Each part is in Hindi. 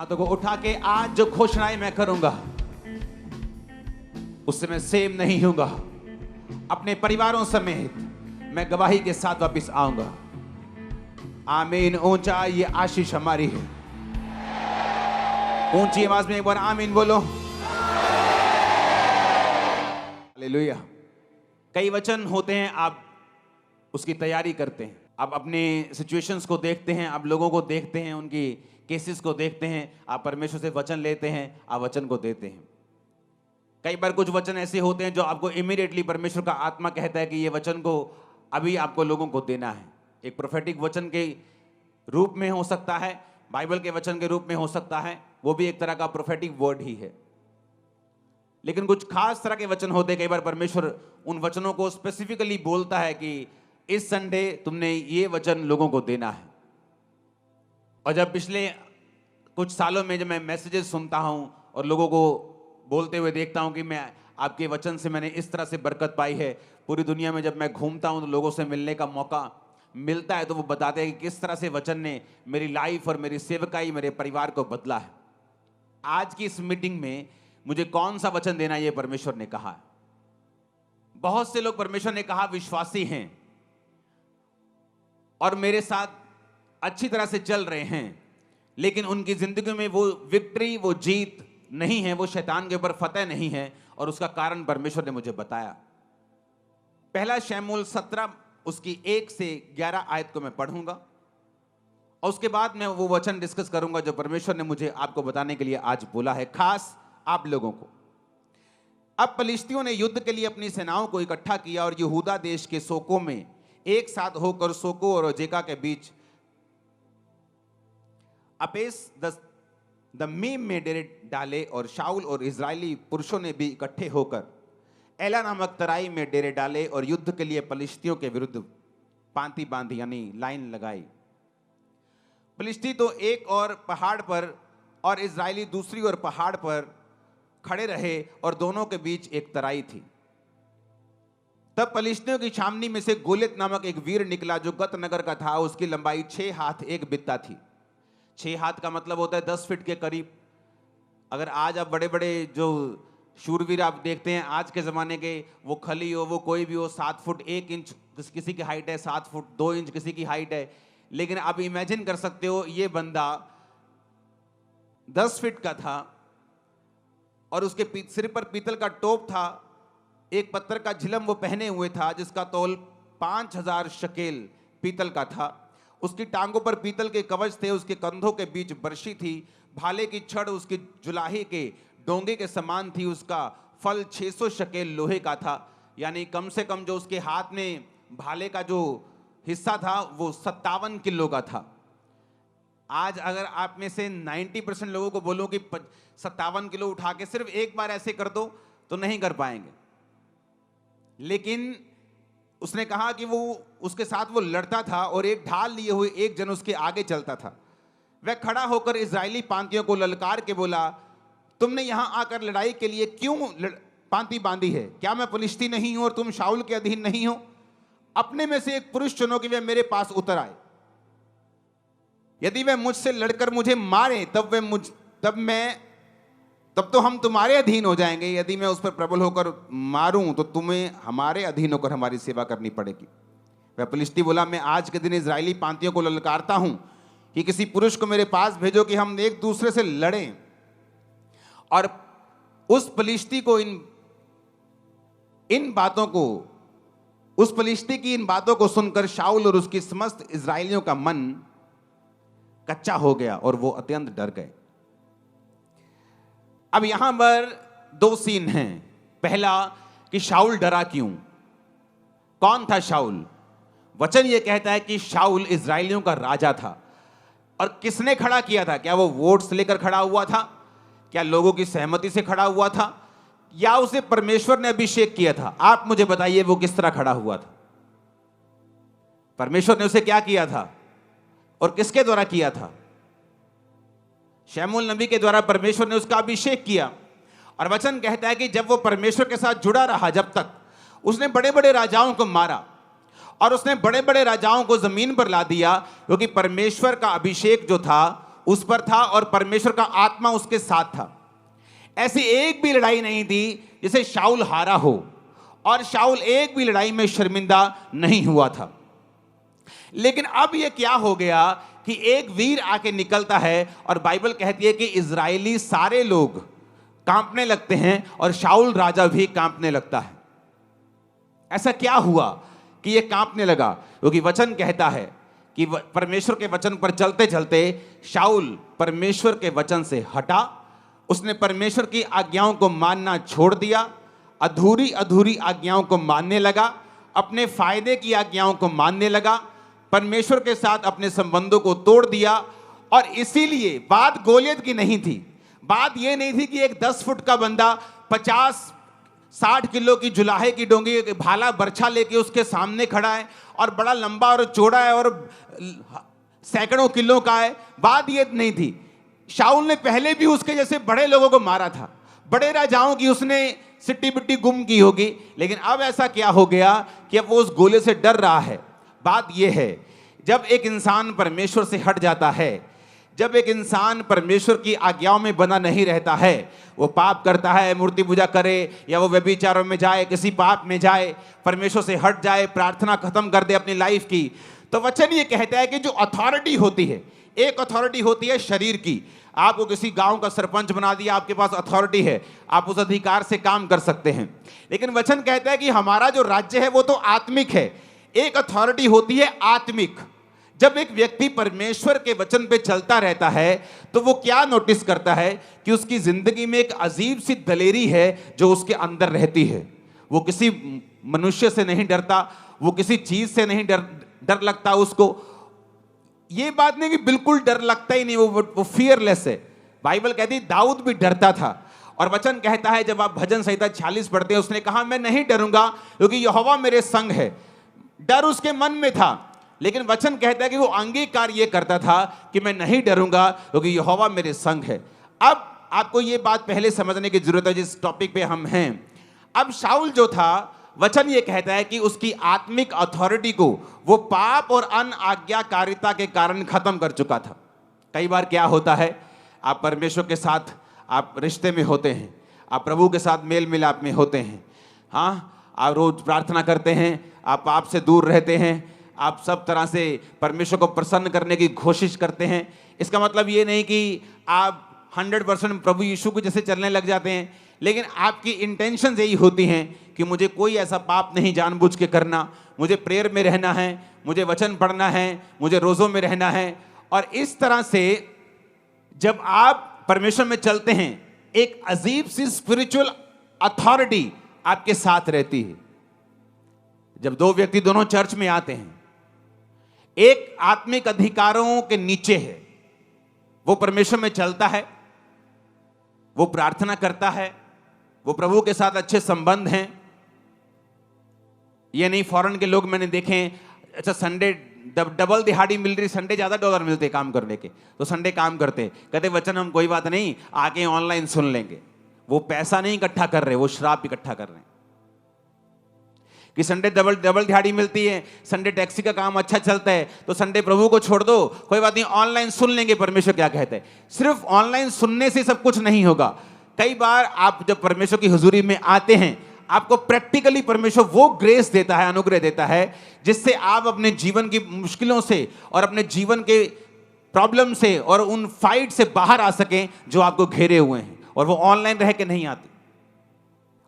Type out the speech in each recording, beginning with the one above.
हाथों को उठा के आज जो घोषणाएं मैं करूंगा उससे मैं सेम नहीं होऊंगा। अपने परिवारों समेत मैं गवाही के साथ वापस आऊंगा। आमीन। ऊंचा ये आशीष हमारी है। ऊंची आवाज में एक बार आमीन बोलो। हालेलुया। कई वचन होते हैं, आप उसकी तैयारी करते हैं, आप अपने सिचुएशंस को देखते हैं, आप लोगों को देखते हैं, उनकी केसेस को देखते हैं, आप परमेश्वर से वचन लेते हैं, आप वचन को देते हैं। कई बार कुछ वचन ऐसे होते हैं जो आपको इमीडिएटली परमेश्वर का आत्मा कहता है कि ये वचन को अभी आपको लोगों को देना है। एक प्रोफेटिक वचन के रूप में हो सकता है, बाइबल के वचन के रूप में हो सकता है, वो भी एक तरह का प्रोफेटिक वर्ड ही है। लेकिन कुछ खास तरह के वचन होते हैं, कई बार परमेश्वर उन वचनों को स्पेसिफिकली बोलता है कि इस संडे तुमने ये वचन लोगों को देना है। और जब पिछले कुछ सालों में जब मैं मैसेजेस सुनता हूं और लोगों को बोलते हुए देखता हूं कि मैं आपके वचन से मैंने इस तरह से बरकत पाई है, पूरी दुनिया में जब मैं घूमता हूं तो लोगों से मिलने का मौका मिलता है तो वो बताते हैं कि किस तरह से वचन ने मेरी लाइफ और मेरी सेवकाई, मेरे परिवार को बदला है। आज की इस मीटिंग में मुझे कौन सा वचन देना ये परमेश्वर ने कहा है। बहुत से लोग परमेश्वर ने कहा विश्वासी हैं और मेरे साथ अच्छी तरह से चल रहे हैं, लेकिन उनकी जिंदगी में वो विक्ट्री, वो जीत नहीं है, वो शैतान के ऊपर फतेह नहीं है। और उसका कारण परमेश्वर ने मुझे बताया। पहला शमूएल 17 उसकी 1 से 11 आयत को मैं पढ़ूंगा और उसके बाद मैं वो वचन डिस्कस करूंगा जो परमेश्वर ने मुझे आपको बताने के लिए आज बोला है, खास आप लोगों को। अब पलिश्तियों ने युद्ध के लिए अपनी सेनाओं को इकट्ठा किया और यहूदा देश के सोको में एक साथ होकर सोको और अजेका के बीच अपेस दमीम में डेरे डाले। और शाऊल और इजरायली पुरुषों ने भी इकट्ठे होकर एला नामक तराई में डेरे डाले और युद्ध के लिए पलिश्तियों के विरुद्ध पांति बांधी, यानी लाइन लगाई। पलिश्ती तो एक और पहाड़ पर और इजरायली दूसरी ओर पहाड़ पर खड़े रहे और दोनों के बीच एक तराई थी। तब पलिश्तियों की छावनी में से गोलियत नामक एक वीर निकला जो गत नगर का था। उसकी लंबाई 6 हाथ 1 बित्ता थी। 6 हाथ का मतलब होता है 10 फीट के करीब। अगर आज आप बड़े बड़े जो शूरवीर आप देखते हैं आज के ज़माने के, वो खली हो, वो कोई भी हो, 7 फुट 1 इंच किसी की हाइट है, 7 फुट 2 इंच किसी की हाइट है। लेकिन आप इमेजिन कर सकते हो ये बंदा 10 फीट का था और उसके सिर पर पीतल का टोप था। एक पत्थर का झिलम वो पहने हुए था जिसका तौल 5000 शकेल पीतल का था। उसकी टांगों पर पीतल के कवच थे, उसके कंधों के बीच बर्शी थी। भाले की छड़ उसकी जुलाही के डोंगे के समान थी। उसका फल 600 शकेल लोहे का था, यानी कम से कम जो उसके हाथ में भाले का जो हिस्सा था वो 57 किलो का था। आज अगर आप में से 90% लोगों को बोलो कि 57 किलो उठा के सिर्फ एक बार ऐसे कर दो तो नहीं कर पाएंगे। लेकिन उसने कहा कि वो उसके साथ वो लड़ता था और एक ढाल लिए हुए एक जन उसके आगे चलता था। वह खड़ा होकर इजरायली पांतियों को ललकार के बोला, तुमने यहां आकर लड़ाई के लिए क्यों पांति बांधी है? क्या मैं पलिश्ती नहीं हूं और तुम शाऊल के अधीन नहीं हो? अपने में से एक पुरुष चुनो कि वह मेरे पास उतर आए। यदि वह मुझसे लड़कर मुझे मारे तब तो हम तुम्हारे अधीन हो जाएंगे। यदि मैं उस पर प्रबल होकर मारूं तो तुम्हें हमारे अधीन होकर हमारी सेवा करनी पड़ेगी। वह पलिश्ती बोला, मैं आज के दिन इजरायली पांतियों को ललकारता हूं कि किसी पुरुष को मेरे पास भेजो कि हम एक दूसरे से लड़ें। और उस पलिश्ती की इन बातों को सुनकर शाऊल और उसकी समस्त इजरायलियों का मन कच्चा हो गया और वो अत्यंत डर गए। अब यहां पर 2 सीन हैं। पहला कि शाऊल डरा क्यों? कौन था शाऊल? वचन यह कहता है कि शाऊल इजरायलियों का राजा था। और किसने खड़ा किया था? क्या वो वोट्स लेकर खड़ा हुआ था? क्या लोगों की सहमति से खड़ा हुआ था? या उसे परमेश्वर ने अभिषेक किया था? आप मुझे बताइए वो किस तरह खड़ा हुआ था? परमेश्वर ने उसे क्या किया था और किसके द्वारा किया था? शमूएल नबी के द्वारा परमेश्वर ने उसका अभिषेक किया। और वचन कहता है कि जब वो परमेश्वर के साथ जुड़ा रहा, जब तक उसने बड़े बड़े राजाओं को मारा और उसने बड़े बड़े राजाओं को जमीन पर ला दिया, क्योंकि परमेश्वर का अभिषेक जो था उस पर था और परमेश्वर का आत्मा उसके साथ था। ऐसी एक भी लड़ाई नहीं थी जिसे शाऊल हारा हो, और शाऊल एक भी लड़ाई में शर्मिंदा नहीं हुआ था। लेकिन अब यह क्या हो गया कि एक वीर आके निकलता है और बाइबल कहती है कि इजरायली सारे लोग कांपने लगते हैं और शाऊल राजा भी कांपने लगता है। ऐसा क्या हुआ कि यह कांपने लगा? क्योंकि वचन कहता है कि परमेश्वर के वचन पर चलते चलते शाऊल परमेश्वर के वचन से हटा। उसने परमेश्वर की आज्ञाओं को मानना छोड़ दिया, अधूरी अधूरी आज्ञाओं को मानने लगा, अपने फायदे की आज्ञाओं को मानने लगा, परमेश्वर के साथ अपने संबंधों को तोड़ दिया। और इसीलिए बात गोलियत की नहीं थी, बात यह नहीं थी कि एक 10 फुट का बंदा 50-60 किलो की जुलाहे की डोंगी भाला बर्छा लेके उसके सामने खड़ा है और बड़ा लंबा और चौड़ा है और सैकड़ों किलो का है। बात यह नहीं थी। शाऊल ने पहले भी उसके जैसे बड़े लोगों को मारा था, बड़े राजाओं की उसने सिट्टी बिट्टी गुम की होगी, लेकिन अब ऐसा क्या हो गया कि अब वो उस गोले से डर रहा है। बात यह है, जब एक इंसान परमेश्वर से हट जाता है, जब एक इंसान परमेश्वर की आज्ञाओं में बना नहीं रहता है, वो पाप करता है, मूर्ति पूजा करे या वो व्यभिचारों में जाए, किसी पाप में जाए, परमेश्वर से हट जाए, प्रार्थना खत्म कर दे अपनी लाइफ की, तो वचन ये कहता है कि जो अथॉरिटी होती है, एक अथॉरिटी होती है शरीर की। आपको किसी गांव का सरपंच बना दिया, आपके पास अथॉरिटी है, आप उस अधिकार से काम कर सकते हैं। लेकिन वचन कहता है कि हमारा जो राज्य है वो तो आत्मिक है। एक अथॉरिटी होती है आत्मिक। जब एक व्यक्ति परमेश्वर के वचन पे चलता रहता है तो वो क्या नोटिस करता है कि उसकी जिंदगी में एक अजीब सी दलेरी है जो उसके अंदर रहती है। वो किसी मनुष्य से नहीं डरता, वो किसी चीज से नहीं डर लगता उसको। ये बात नहीं कि बिल्कुल डर लगता ही नहीं, वो फियरलेस है। बाइबल कहती है दाऊद भी डरता था, और वचन कहता है जब आप भजन संहिता 46 पढ़ते हैं, उसने कहा मैं नहीं डरूंगा क्योंकि यहोवा मेरे संग है। डर उसके मन में था, लेकिन वचन कहता है कि वो अंगीकार ये करता था कि मैं नहीं डरूंगा क्योंकि यहोवा मेरे संग है। अब आपको ये बात पहले समझने की जरूरत है जिस टॉपिक पे हम हैं। अब शाऊल जो था, वचन ये कहता है कि उसकी आत्मिक अथॉरिटी को वो पाप और अनाज्ञाकारिता के कारण खत्म कर चुका था। कई बार क्या होता है, आप परमेश्वर के साथ आप रिश्ते में होते हैं, आप प्रभु के साथ मेल मिलाप में होते हैं, हाँ, आप रोज प्रार्थना करते हैं, आप पाप से दूर रहते हैं, आप सब तरह से परमेश्वर को प्रसन्न करने की कोशिश करते हैं। इसका मतलब ये नहीं कि आप 100% प्रभु यीशु को जैसे चलने लग जाते हैं, लेकिन आपकी इंटेंशन यही होती हैं कि मुझे कोई ऐसा पाप नहीं जानबूझ के करना, मुझे प्रेयर में रहना है, मुझे वचन पढ़ना है, मुझे रोज़ों में रहना है। और इस तरह से जब आप परमेश्वर में चलते हैं, एक अजीब सी स्पिरिचुअल अथॉरिटी आपके साथ रहती है। जब दो व्यक्ति दोनों चर्च में आते हैं, एक आत्मिक अधिकारों के नीचे है, वो परमेश्वर में चलता है, वो प्रार्थना करता है, वो प्रभु के साथ अच्छे संबंध हैं। ये नहीं, फॉरेन के लोग मैंने देखे हैं, अच्छा संडे डबल दिहाड़ी मिल रही, संडे ज्यादा डॉलर मिलते काम करने के, तो संडे काम करते, कहते वचन हम कोई बात नहीं आके ऑनलाइन सुन लेंगे। वो पैसा नहीं इकट्ठा कर रहे, वो श्राप इकट्ठा कर रहे हैं कि संडे डबल दिहाड़ी मिलती है, संडे टैक्सी का काम अच्छा चलता है, तो संडे प्रभु को छोड़ दो, कोई बात नहीं ऑनलाइन सुन लेंगे परमेश्वर क्या कहते हैं। सिर्फ ऑनलाइन सुनने से सब कुछ नहीं होगा। कई बार आप जब परमेश्वर की हुजूरी में आते हैं, आपको प्रैक्टिकली परमेश्वर वो ग्रेस देता है, अनुग्रह देता है, जिससे आप अपने जीवन की मुश्किलों से और अपने जीवन के प्रॉब्लम से और उन फाइट से बाहर आ सकें जो आपको घेरे हुए हैं। और वो ऑनलाइन रह के नहीं आते।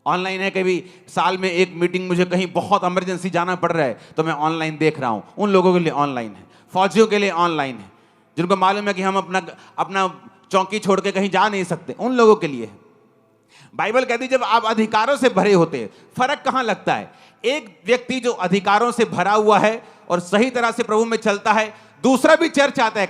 ऑनलाइन है, कभी साल में एक मीटिंग मुझे कहीं बहुत इमरजेंसी जाना पड़ रहा है तो मैं ऑनलाइन देख रहा हूं। उन लोगों के लिए ऑनलाइन है, फौजियों के लिए ऑनलाइन है, जिनको मालूम है कि हम अपना चौकी छोड़ के कहीं जा नहीं सकते, उन लोगों के लिए है। बाइबल कहती है जब आप अधिकारों से भरे होते हैं, फर्क कहां लगता है? एक व्यक्ति जो अधिकारों से भरा हुआ है और सही तरह से प्रभु में चलता है, दूसरा भी चर्च आता है,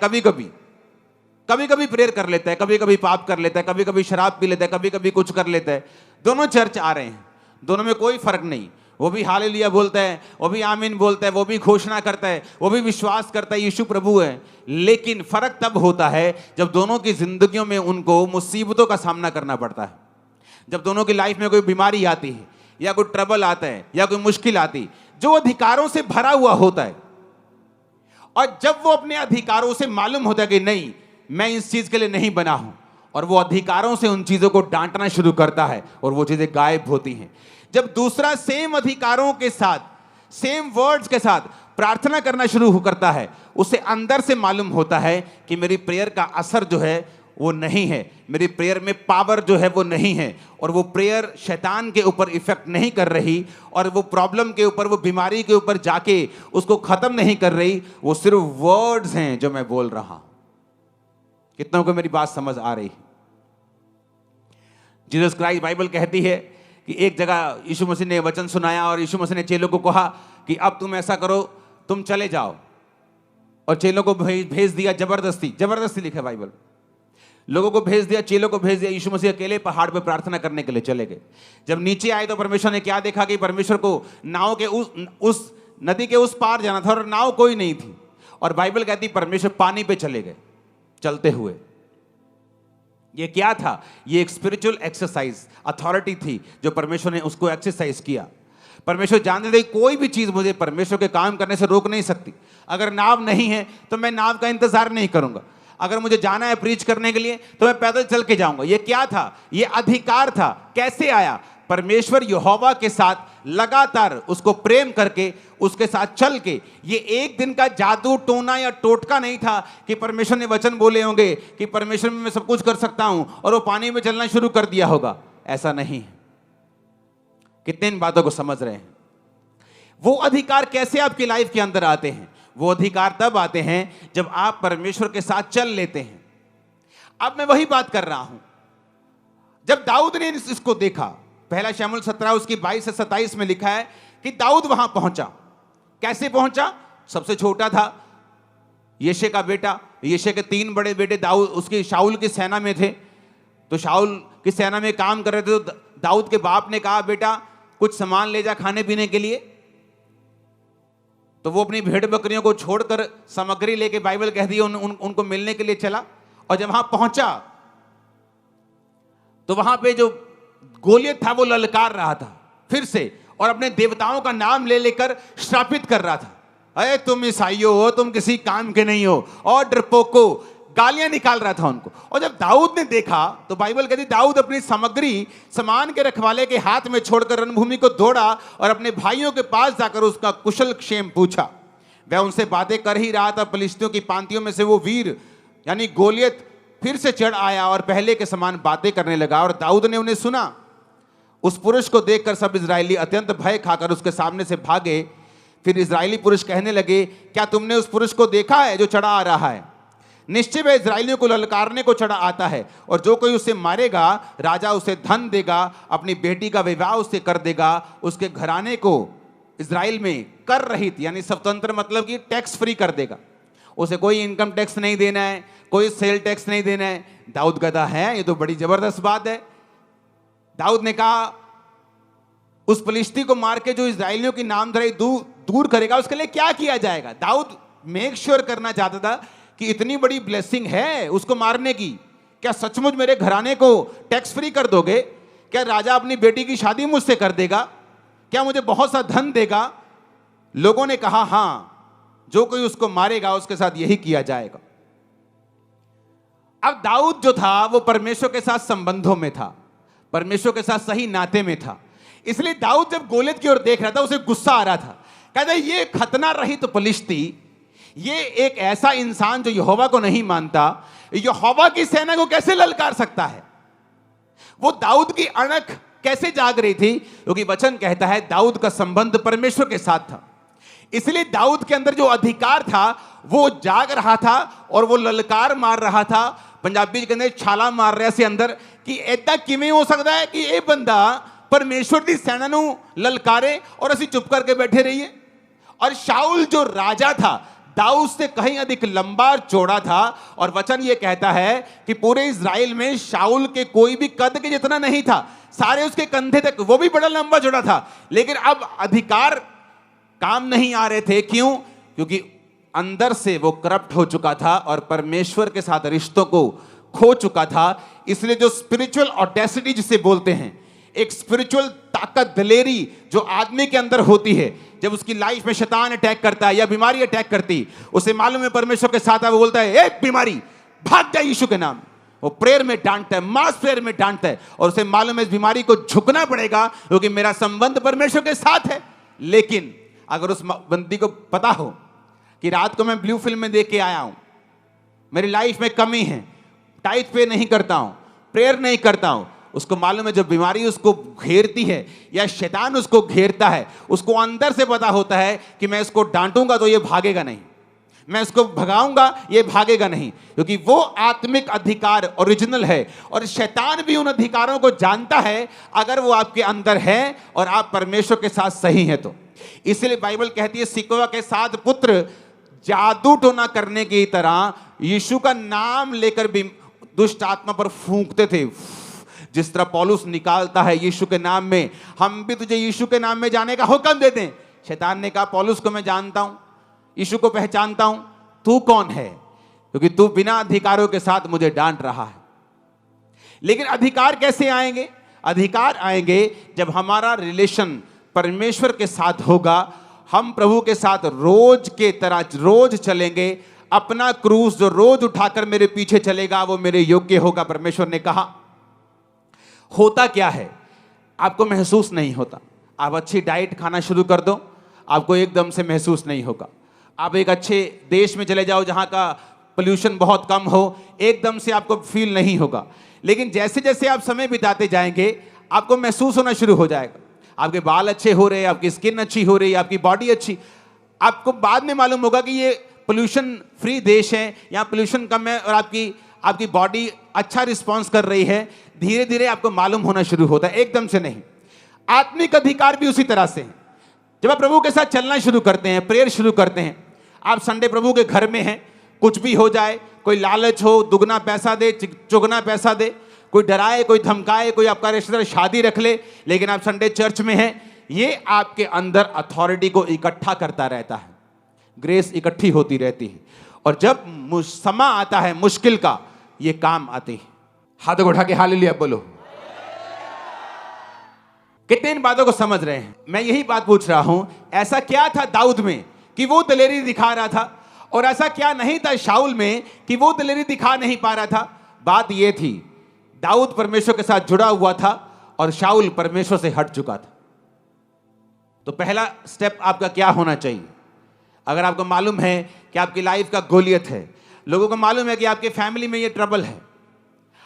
कभी कभी प्रेयर कर लेता है, कभी कभी पाप कर लेता है, कभी कभी शराब पी लेता है, कभी कभी कुछ कर लेता है। दोनों चर्च आ रहे हैं, दोनों में कोई फर्क नहीं। वो भी हालेलुया बोलता है, वो भी आमीन बोलता है, वो भी घोषणा करता है, वो भी विश्वास करता है यीशु प्रभु है। लेकिन फर्क तब होता है जब दोनों की जिंदगियों में उनको मुसीबतों का सामना करना पड़ता है। जब दोनों की लाइफ में कोई बीमारी आती है या कोई ट्रबल आता है या कोई मुश्किल आती, जो अधिकारों से भरा हुआ होता है, और जब वो अपने अधिकारों से मालूम होता है कि नहीं, मैं इस चीज के लिए नहीं बना हूं, और वो अधिकारों से उन चीजों को डांटना शुरू करता है और वो चीजें गायब होती हैं। जब दूसरा सेम अधिकारों के साथ, सेम वर्ड्स के साथ प्रार्थना करना शुरू करता है, उसे अंदर से मालूम होता है कि मेरी प्रेयर का असर जो है वो नहीं है, मेरी प्रेयर में पावर जो है वो नहीं है, और वो प्रेयर शैतान के ऊपर इफेक्ट नहीं कर रही, और वो प्रॉब्लम के ऊपर, वो बीमारी के ऊपर जाके उसको खत्म नहीं कर रही, वो सिर्फ वर्ड्स हैं जो मैं बोल रहा हूं। कितनों को मेरी बात समझ आ रही है? जीसस क्राइस्ट, बाइबल कहती है कि एक जगह यीशु मसीह ने वचन सुनाया और यीशु मसीह ने चेलों को कहा कि अब तुम ऐसा करो, तुम चले जाओ, और चेलों को भेज दिया जबरदस्ती, जबरदस्ती लिखा है बाइबल, लोगों को भेज दिया, चेलों को भेज दिया। यीशु मसीह अकेले पहाड़ पे प्रार्थना करने के लिए चले गए। जब नीचे आए तो परमेश्वर ने क्या देखा कि परमेश्वर को नाव के उस नदी के उस पार जाना था और नाव कोई नहीं थी, और बाइबल कहती परमेश्वर पानी पे चले गए चलते हुए। ये क्या था? ये एक स्पिरिचुअल एक्सरसाइज, अथॉरिटी थी जो परमेश्वर ने उसको एक्सरसाइज किया। परमेश्वर जानते थे कोई भी चीज मुझे परमेश्वर के काम करने से रोक नहीं सकती। अगर नाव नहीं है तो मैं नाव का इंतजार नहीं करूंगा, अगर मुझे जाना है प्रीच करने के लिए तो मैं पैदल चल के जाऊंगा। ये क्या था? ये अधिकार था। कैसे आया? परमेश्वर यहोवा के साथ लगातार उसको प्रेम करके, उसके साथ चल के। ये एक दिन का जादू टोना या टोटका नहीं था कि परमेश्वर ने वचन बोले होंगे कि परमेश्वर में मैं सब कुछ कर सकता हूं और वो पानी में चलना शुरू कर दिया होगा। ऐसा नहीं। कितने इन बातों को समझ रहे हैं? वो अधिकार कैसे आपकी लाइफ के अंदर आते हैं? वो अधिकार तब आते हैं जब आप परमेश्वर के साथ चल लेते हैं। अब मैं वही बात कर रहा हूं। जब दाऊद ने इसको देखा, पहला शमूएल 17 उसकी 22 से 27 में लिखा है कि दाऊद वहां पहुंचा। कैसे पहुंचा? सबसे छोटा था, यिशै का बेटा। यिशै के 3 बड़े बेटे दाऊद उसकी शाऊल की सेना में थे, तो शाऊल की सेना में काम कर रहे थे। तो दाऊद के बाप ने कहा, बेटा कुछ सामान ले जा खाने पीने के लिए। तो वो अपनी भेड़ बकरियों को छोड़कर सामग्री लेके, बाइबल कहती है उनको मिलने के लिए चला। और जब वहां पहुंचा तो वहां पे जो गोलियत था वो ललकार रहा था फिर से, और अपने देवताओं का नाम ले लेकर श्रापित कर रहा था। अरे तुम ईसाइयों हो, तुम किसी काम के नहीं हो, और डरपोको, गालियां निकाल रहा था उनको। और जब दाऊद ने देखा तो बाइबल कहती दाऊद अपनी सामग्री सामान के रखवाले के हाथ में छोड़कर रणभूमि को दौड़ा और अपने भाइयों के पास जाकर उसका कुशल क्षेम पूछा। वह उनसे बातें कर ही रहा था, फिलिस्तियों की पांतियों में से वो वीर यानी गोलियत फिर से चढ़ आया और पहले के समान बातें करने लगा, और दाऊद ने उन्हें सुना। उस पुरुष को देखकर सब इजरायली अत्यंत भय खाकर उसके सामने से भागे। फिर इजरायली पुरुष कहने लगे, क्या तुमने उस पुरुष को देखा है जो चढ़ा आ रहा है? निश्चय वह इजरायलियों को ललकारने को चढ़ा आता है, और जो कोई उसे मारेगा राजा उसे धन देगा, अपनी बेटी का विवाह उससे कर देगा, उसके घराने को इजराइल में कर रहित यानी स्वतंत्र मतलब कि टैक्स फ्री कर देगा। उसे कोई इनकम टैक्स नहीं देना है, कोई सेल टैक्स नहीं देना है। दाऊद कहता है ये तो बड़ी जबरदस्त बात है। दाऊद ने कहा उस फलिश्ती को मार के जो इजरायलियों की नामधराई दूर करेगा उसके लिए क्या किया जाएगा। दाऊद मेक श्योर करना चाहता था कि इतनी बड़ी ब्लेसिंग है उसको मारने की, क्या सचमुच मेरे घराने को टैक्स फ्री कर दोगे? क्या राजा अपनी बेटी की शादी मुझसे कर देगा? क्या मुझे बहुत सा धन देगा? लोगों ने कहा हां, जो कोई उसको मारेगा उसके साथ यही किया जाएगा। अब दाऊद जो था वो परमेश्वर के साथ संबंधों में था, परमेश्वर के साथ सही नाते में था। इसलिए दाऊद जब गोलियत की ओर देख रहा था उसे गुस्सा आ रहा था। कहता ये खतना रहित तो फलिश्ती, ये एक ऐसा इंसान जो यहोवा को नहीं मानता, यहोवा की सेना को कैसे ललकार सकता है? वो दाऊद की अणख कैसे जाग रही थी? क्योंकि वचन कहता है दाऊद का संबंध परमेश्वर के साथ था। इसलिए दाऊद के अंदर जो अधिकार था वो जाग रहा था और वो ललकार मार रहा था। पंजाबी के अंदर छाला मार रहा से अंदर कि ऐदा किवें हो सकता है कि ये बंदा परमेश्वर की सेना नू ललकारे और असी चुप करके बैठे रहिए। और शाऊल जो राजा था दाऊद से कहीं अधिक लंबा चौड़ा था, और वचन ये कहता है कि पूरे इजराइल में शाऊल के कोई भी कद के जितना नहीं था, सारे उसके कंधे तक, वो भी बड़ा लंबा चौड़ा था। लेकिन अब अधिकार काम नहीं आ रहे थे। क्यों? क्योंकि अंदर से वो करप्ट हो चुका था और परमेश्वर के साथ रिश्तों को खो चुका था। इसलिए जो स्पिरिचुअल ऑडेसिटी जिसे बोलते हैं, एक स्पिरिचुअल ताकत, दलेरी जो आदमी के अंदर होती है, जब उसकी लाइफ में शैतान अटैक करता है या बीमारी अटैक करती, उसे मालूम है परमेश्वर के साथ है, वो बोलता है ए बीमारी भाग जा यीशु के नाम। वो प्रेयर में डांटता है, मास प्रेयर में डांटता है, और उसे मालूम है इस बीमारी को झुकना पड़ेगा क्योंकि मेरा संबंध परमेश्वर के साथ है। लेकिन अगर उस बंदी को पता हो कि रात को मैं ब्लू फिल्म में देख के आया हूं, मेरी लाइफ में कमी है, टाइट पे नहीं करता हूं, प्रेयर नहीं करता हूं, उसको मालूम है जब बीमारी उसको घेरती है या शैतान उसको घेरता है, उसको अंदर से पता होता है कि मैं इसको डांटूंगा तो ये भागेगा नहीं, मैं इसको भगाऊंगा ये भागेगा नहीं, क्योंकि वो आत्मिक अधिकार ओरिजिनल है और शैतान भी उन अधिकारों को जानता है अगर वो आपके अंदर है और आप परमेश्वर के साथ सही हैं तो। इसलिए बाइबल कहती है सिकोवा के 7 पुत्र जादू टोना करने की तरह यीशु का नाम लेकर भी दुष्ट आत्मा पर फूंकते थे। जिस तरह पौलुस निकालता है यीशु के नाम में, हम भी तुझे यीशु के नाम में जाने का हुक्म देते हैं। शैतान ने कहा पौलुस को मैं जानता हूं, यीशु को पहचानता हूं, तू कौन है? क्योंकि तू बिना अधिकारों के साथ मुझे डांट रहा है। लेकिन अधिकार कैसे आएंगे? अधिकार आएंगे जब हमारा रिलेशन परमेश्वर के साथ होगा। हम प्रभु के साथ रोज के तरह रोज चलेंगे। अपना क्रूस जो रोज उठाकर मेरे पीछे चलेगा वो मेरे योग्य होगा। परमेश्वर ने कहा। होता क्या है? आपको महसूस नहीं होता। आप अच्छी डाइट खाना शुरू कर दो, आपको एकदम से महसूस नहीं होगा। आप एक अच्छे देश में चले जाओ जहां का पोल्यूशन बहुत कम हो, एकदम से आपको फील नहीं होगा। लेकिन जैसे जैसे आप समय बिताते जाएंगे आपको महसूस होना शुरू हो जाएगा। आपके बाल अच्छे हो रहे हैं, आपकी स्किन अच्छी हो रही है, आपकी बॉडी अच्छी। आपको बाद में मालूम होगा कि ये पोल्यूशन फ्री देश है, यहाँ पोल्यूशन कम है और आपकी बॉडी अच्छा रिस्पॉन्स कर रही है। धीरे धीरे आपको मालूम होना शुरू होता है, एकदम से नहीं। आत्मिक अधिकार भी उसी तरह से है। जब आप प्रभु के साथ चलना शुरू करते हैं, प्रेयर शुरू करते हैं, आप संडे प्रभु के घर में हैं, कुछ भी हो जाए, कोई लालच हो, दुगना पैसा दे, चुगना पैसा दे, कोई डराए, कोई धमकाए, कोई आपका रिश्तेदार शादी रख ले, लेकिन आप संडे चर्च में हैं, ये आपके अंदर अथॉरिटी को इकट्ठा करता रहता है। ग्रेस इकट्ठी होती रहती है और जब समय आता है मुश्किल का, ये काम आते हैं। हाथों को उठा के हालेलुया बोलो। कितने इन बातों को समझ रहे हैं? मैं यही बात पूछ रहा हूं, ऐसा क्या था दाऊद में कि वो दलेरी दिखा रहा था, और ऐसा क्या नहीं था शाऊल में कि वो दलेरी दिखा नहीं पा रहा था? बात ये थी, दाऊद परमेश्वर के साथ जुड़ा हुआ था और शाऊल परमेश्वर से हट चुका था। तो पहला स्टेप आपका क्या होना चाहिए? अगर आपको मालूम है कि आपकी लाइफ का गोलियत है, लोगों को मालूम है कि आपके फैमिली में ये ट्रबल है,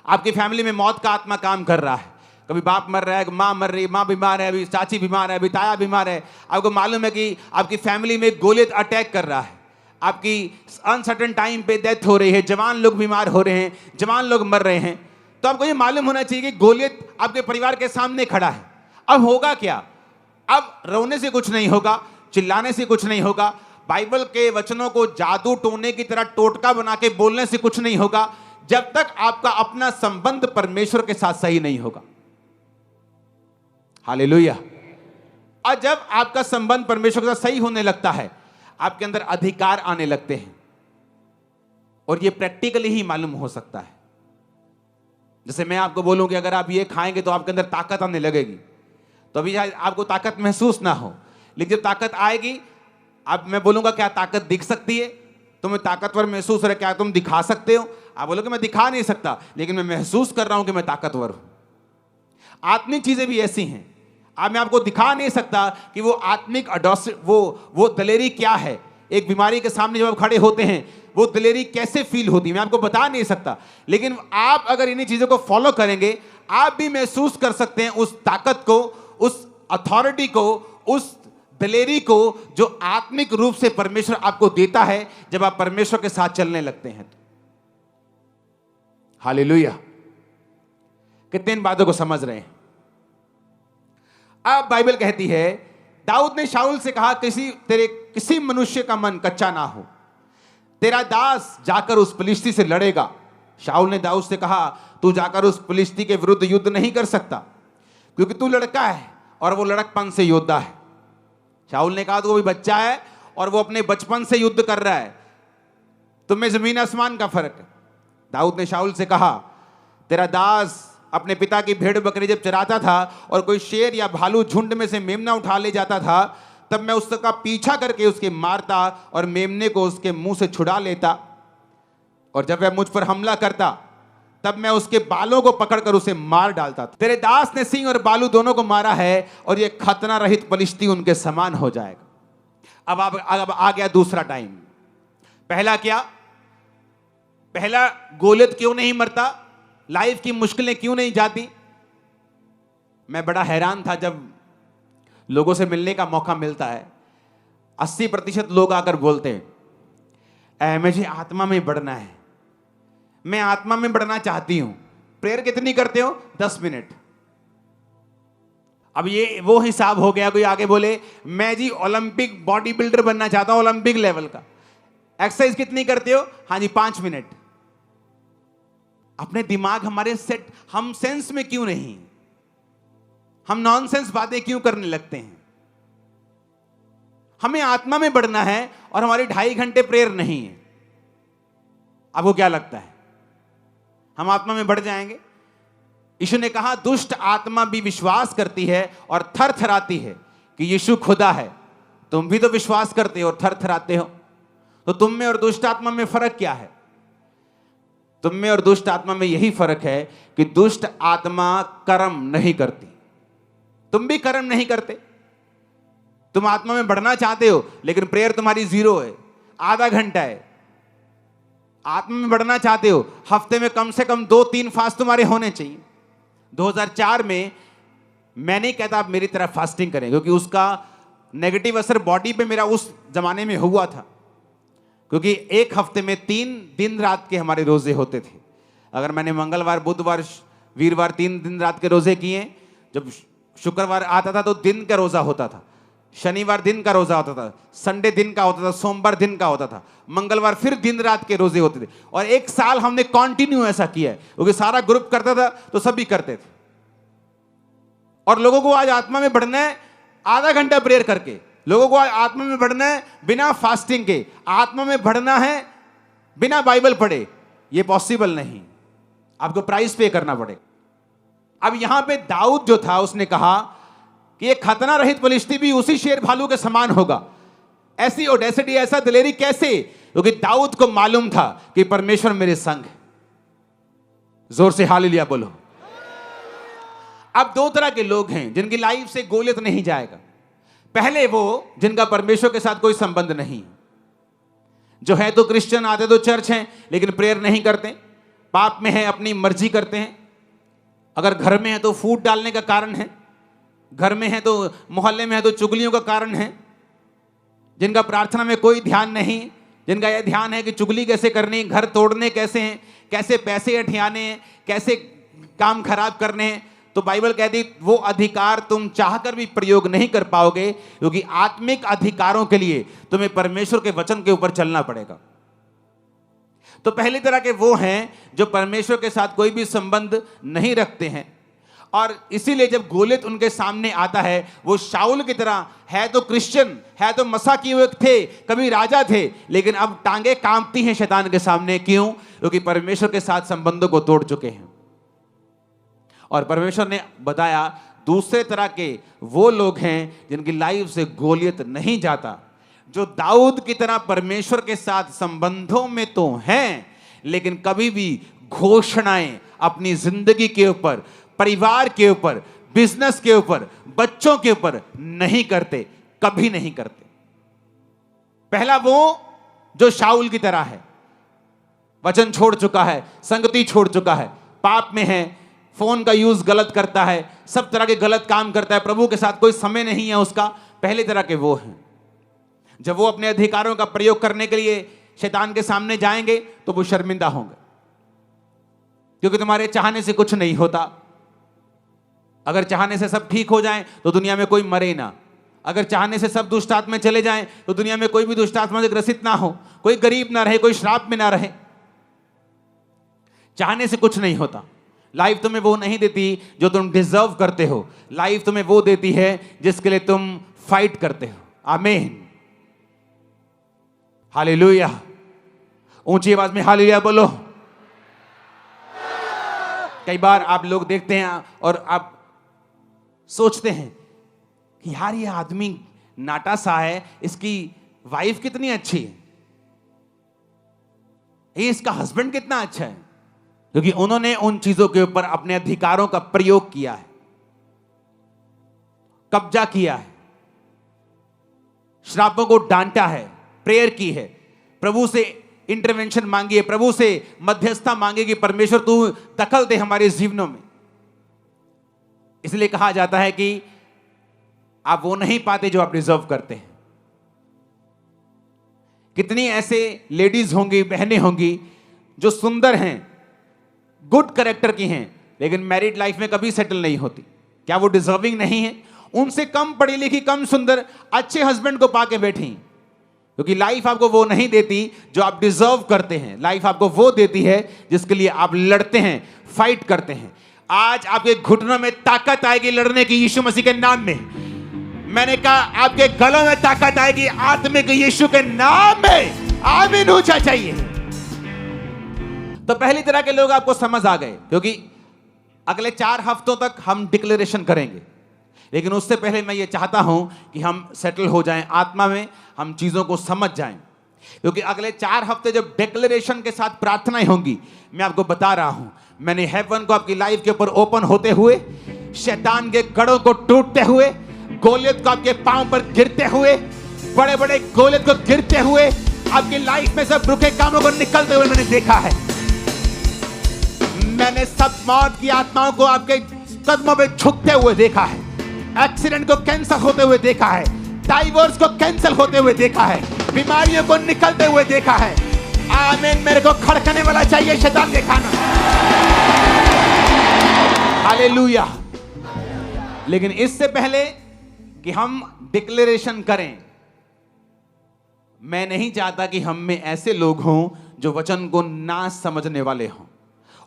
आपकी फैमिली में मौत का आत्मा काम कर रहा है, कभी बाप मर रहा है, माँ मर रही, माँ बीमार है, अभी चाची बीमार है, अभी ताया बीमार है, आपको मालूम है कि आपकी फैमिली में गोलियत अटैक कर रहा है, आपकी अनसर्टेन टाइम पे डेथ हो रही है, जवान लोग बीमार हो रहे हैं, जवान लोग मर रहे हैं, तो आपको ये मालूम होना चाहिए कि गोलियत आपके परिवार के सामने खड़ा है। अब होगा क्या? अब रोने से कुछ नहीं होगा, चिल्लाने से कुछ नहीं होगा, बाइबल के वचनों को जादू टोने की तरह टोटका बना के बोलने से कुछ नहीं होगा, जब तक आपका अपना संबंध परमेश्वर के साथ सही नहीं होगा। हालेलुया। और जब आपका संबंध परमेश्वर के साथ सही होने लगता है, आपके अंदर अधिकार आने लगते हैं, और ये प्रैक्टिकली ही मालूम हो सकता है। जैसे मैं आपको बोलूं कि अगर आप ये खाएंगे तो आपके अंदर ताकत आने लगेगी, तो अभी आपको ताकत महसूस ना हो, लेकिन जब ताकत आएगी, अब मैं बोलूंगा क्या ताकत दिख सकती है? तुम्हें ताकतवर महसूस हो रहा है, क्या तुम दिखा सकते हो? आप बोलोगे मैं दिखा नहीं सकता, लेकिन मैं महसूस कर रहा हूं कि मैं ताकतवर हूं। आत्मिक चीजें भी ऐसी हैं। अब मैं आपको दिखा नहीं सकता कि वो आत्मिक वो दलेरी क्या है। एक बीमारी के सामने जब आप खड़े होते हैं, वो दलेरी कैसे फील होती है, मैं आपको बता नहीं सकता, लेकिन आप अगर इन्हीं चीजों को फॉलो करेंगे, आप भी महसूस कर सकते हैं उस ताकत को, उस अथॉरिटी को, उस दलेरी को जो आत्मिक रूप से परमेश्वर आपको देता है जब आप परमेश्वर के साथ चलने लगते हैं तो। हालेलुया। कितने इन बातों को समझ रहे हैं? अब बाइबल कहती है, दाऊद ने शाऊल से कहा, किसी मनुष्य का मन कच्चा ना हो, तेरा दास जाकर उस फिलिस्ती से लड़ेगा। शाऊल ने दाऊद से कहा, तू जाकर उस फिलिस्ती के विरुद्ध युद्ध नहीं कर सकता, क्योंकि तू लड़का है और वो लड़कपन से योद्धा है। शाऊल ने कहा, तो वो भी बच्चा है और वो अपने बचपन से युद्ध कर रहा है, तुम्हें जमीन आसमान का फर्क है। दाऊद ने शाऊल से कहा, तेरा दास अपने पिता की भेड़ बकरी जब चराता था और कोई शेर या भालू झुंड में से मेमना उठा ले जाता था, तब मैं उसका पीछा करके उसके मारता और मेमने को उसके मुंह से छुड़ा लेता। और जब वह मुझ पर हमला करता तब मैं उसके बालों को पकड़कर उसे मार डालता था। तेरे दास ने सिंह और बालू दोनों को मारा है और ये खतना रहित पलिश्ती उनके समान हो जाएगा। अब आ गया दूसरा टाइम। पहला क्या? पहला, गोलियत क्यों नहीं मरता, लाइफ की मुश्किलें क्यों नहीं जाती। मैं बड़ा हैरान था जब लोगों से मिलने का मौका मिलता है, 80% लोग आकर बोलते हैं मुझे आत्मा में बढ़ना है, मैं आत्मा में बढ़ना चाहती हूं। प्रेयर कितनी करते हो? 10 मिनट। अब ये वो हिसाब हो गया, कोई आगे बोले मैं जी ओलंपिक बॉडी बिल्डर बनना चाहता हूं, ओलंपिक लेवल का। एक्सरसाइज कितनी करते हो? हाँ जी 5 मिनट। अपने दिमाग हमारे सेट, हम सेंस में क्यों नहीं, हम नॉनसेंस बातें क्यों करने लगते हैं। हमें आत्मा में बढ़ना है और हमारी 2.5 घंटे प्रेयर नहीं है। आपको क्या लगता है हम आत्मा में बढ़ जाएंगे? यीशु ने कहा दुष्ट आत्मा भी विश्वास करती है और थर थराती है कि यीशु खुदा है। तुम भी तो विश्वास करते हो और थर थराते हो, तो तुम में और दुष्ट आत्मा में फर्क क्या है? तुम में और दुष्ट आत्मा में यही फर्क है कि दुष्ट आत्मा कर्म नहीं करती, तुम भी कर्म नहीं करते। तुम आत्मा में बढ़ना चाहते हो लेकिन प्रेयर तुम्हारी 0 है, आधा घंटा है। आत्मा में बढ़ना चाहते हो, हफ्ते में कम से कम 2-3 फास्ट तुम्हारे होने चाहिए। 2004 में मैं नहीं कहता आप मेरी तरह फास्टिंग करें, क्योंकि उसका नेगेटिव असर बॉडी पे मेरा उस जमाने में हुआ था, क्योंकि एक हफ्ते में 3 दिन रात के हमारे रोजे होते थे। अगर मैंने मंगलवार, बुधवार, वीरवार 3 दिन रात के रोजे किए, जब शुक्रवार आता था तो दिन का रोजा होता था, शनिवार दिन का रोजा होता था, संडे दिन का होता था, सोमवार दिन का होता था, मंगलवार फिर दिन रात के रोजे होते थे। और 1 साल हमने कंटिन्यू ऐसा किया है, क्योंकि सारा ग्रुप करता था तो सभी करते थे। और लोगों को आज आत्मा में बढ़ना है आधा घंटा प्रेयर करके, लोगों को आज आत्मा में बढ़ना है बिना फास्टिंग के, आत्मा में बढ़ना है बिना बाइबल पढ़े, यह पॉसिबल नहीं। आपको प्राइस पे करना पड़ेगा। अब यहां पे दाऊद जो था उसने कहा कि ये खतना रहित पलिश्ती भी उसी शेर भालू के समान होगा। ऐसी ओडेसिटी, ऐसा दिलेरी कैसे? क्योंकि दाऊद को मालूम था कि परमेश्वर मेरे संग है। जोर से हालेलुया बोलो। अब 2 तरह के लोग हैं जिनकी लाइफ से गोलियत नहीं जाएगा। पहले वो जिनका परमेश्वर के साथ कोई संबंध नहीं, जो है तो क्रिश्चियन, आते तो चर्च हैं लेकिन प्रेयर नहीं करते, पाप में है, अपनी मर्जी करते हैं। अगर घर में है तो फूट डालने का कारण है, घर में है तो मोहल्ले में है तो चुगलियों का कारण है। जिनका प्रार्थना में कोई ध्यान नहीं, जिनका यह ध्यान है कि चुगली कैसे करनी, घर तोड़ने कैसे हैं, कैसे पैसे अठियाने हैं, कैसे काम खराब करने हैं, तो बाइबल कहती वो अधिकार तुम चाहकर भी प्रयोग नहीं कर पाओगे, क्योंकि आत्मिक अधिकारों के लिए तुम्हें परमेश्वर के वचन के ऊपर चलना पड़ेगा। तो पहली तरह के वो हैं जो परमेश्वर के साथ कोई भी संबंध नहीं रखते हैं, और इसीलिए जब गोलियत उनके सामने आता है, वो शाऊल की तरह है तो क्रिश्चियन, है तो मसा किए हुए थे, कभी राजा थे, लेकिन अब टांगे कांपती हैं शैतान के सामने। क्यों? क्योंकि परमेश्वर के साथ संबंधों को तोड़ चुके हैं। और परमेश्वर ने बताया दूसरे तरह के वो लोग हैं जिनकी लाइफ से गोलियत नहीं जाता, जो दाऊद की तरह परमेश्वर के साथ संबंधों में तो हैं लेकिन कभी भी घोषणाएं अपनी जिंदगी के ऊपर, परिवार के ऊपर, बिजनेस के ऊपर, बच्चों के ऊपर नहीं करते, कभी नहीं करते। पहला वो जो शाऊल की तरह है, वचन छोड़ चुका है, संगति छोड़ चुका है, पाप में है, फोन का यूज गलत करता है, सब तरह के गलत काम करता है, प्रभु के साथ कोई समय नहीं है उसका। पहले तरह के वो हैं। जब वो अपने अधिकारों का प्रयोग करने के लिए शैतान के सामने जाएंगे तो वो शर्मिंदा होंगे, क्योंकि तुम्हारे चाहने से कुछ नहीं होता। अगर चाहने से सब ठीक हो जाएं तो दुनिया में कोई मरे ना, अगर चाहने से सब दुष्ट आत्मा चले जाएं तो दुनिया में कोई भी दुष्ट आत्मा से ग्रसित ना हो, कोई गरीब ना रहे, कोई श्राप में ना रहे। चाहने से कुछ नहीं होता। लाइफ तुम्हें वो नहीं देती जो तुम डिजर्व करते हो, लाइफ तुम्हें वो देती है जिसके लिए तुम फाइट करते हो। आमीन, हालेलुया। ऊंची आवाज में हालेलुया बोलो। कई बार आप लोग देखते हैं और आप सोचते हैं कि यार ये आदमी नाटा सा है, इसकी वाइफ कितनी अच्छी है, ये इसका हस्बैंड कितना अच्छा है, क्योंकि उन्होंने उन चीजों के ऊपर अपने अधिकारों का प्रयोग किया है, कब्जा किया है, श्रापों को डांटा है, प्रेयर की है, प्रभु से इंटरवेंशन मांगी है, प्रभु से मध्यस्थता मांगी कि परमेश्वर तू दखल दे हमारे जीवनों में। इसलिए कहा जाता है कि आप वो नहीं पाते जो आप डिजर्व करते हैं। कितनी ऐसे लेडीज होंगी, बहनें होंगी जो सुंदर हैं, गुड कैरेक्टर की हैं, लेकिन मैरिड लाइफ में कभी सेटल नहीं होती। क्या वो डिजर्विंग नहीं है? उनसे कम पढ़ी लिखी, कम सुंदर, अच्छे हस्बैंड को पाके बैठी, क्योंकि लाइफ आपको वो नहीं देती जो आप डिजर्व करते हैं। लाइफ आपको वो देती है जिसके लिए आप लड़ते हैं, फाइट करते हैं। आज आपके घुटनों में ताकत आएगी लड़ने की, यीशु मसीह के नाम में। मैंने कहा आपके गलों में ताकत आएगी आत्मिक यीशु के नाम में। आमीन ऊंचा चाहिए। तो पहली तरह के लोग आपको समझ आ गए, क्योंकि अगले 4 हफ्तों तक हम डिक्लेरेशन करेंगे। लेकिन उससे पहले मैं ये चाहता हूं कि हम सेटल हो जाएं आत्मा में, हम चीजों को समझ जाएं, क्योंकि अगले 4 हफ्ते जब डिक्लेरेशन के साथ प्रार्थनाएं होंगी, मैं आपको बता रहा हूं, मैंने हेवन को आपकी लाइफ के ऊपर ओपन होते हुए, शैतान के गढ़ों को टूटते हुए, गोलियत को आपके पांव पर गिरते हुए, बड़े बड़े गोलियत को गिरते हुए, आपकी लाइफ में सब रुके कामों को निकलते हुए मैंने देखा है। मैंने सब मौत की आत्माओं को आपके कदमों में झुकते हुए देखा है, एक्सीडेंट को कैंसिल होते हुए देखा है, डाइवोर्स को कैंसिल होते हुए देखा है, बीमारियों को निकलते हुए देखा है। आमीन। मेरे को खड़कने वाला चाहिए शैतान के खाना। हालेलुया। लेकिन इससे पहले कि हम डिक्लेरेशन करें, मैं नहीं चाहता कि हम में ऐसे लोग हों जो वचन को ना समझने वाले हों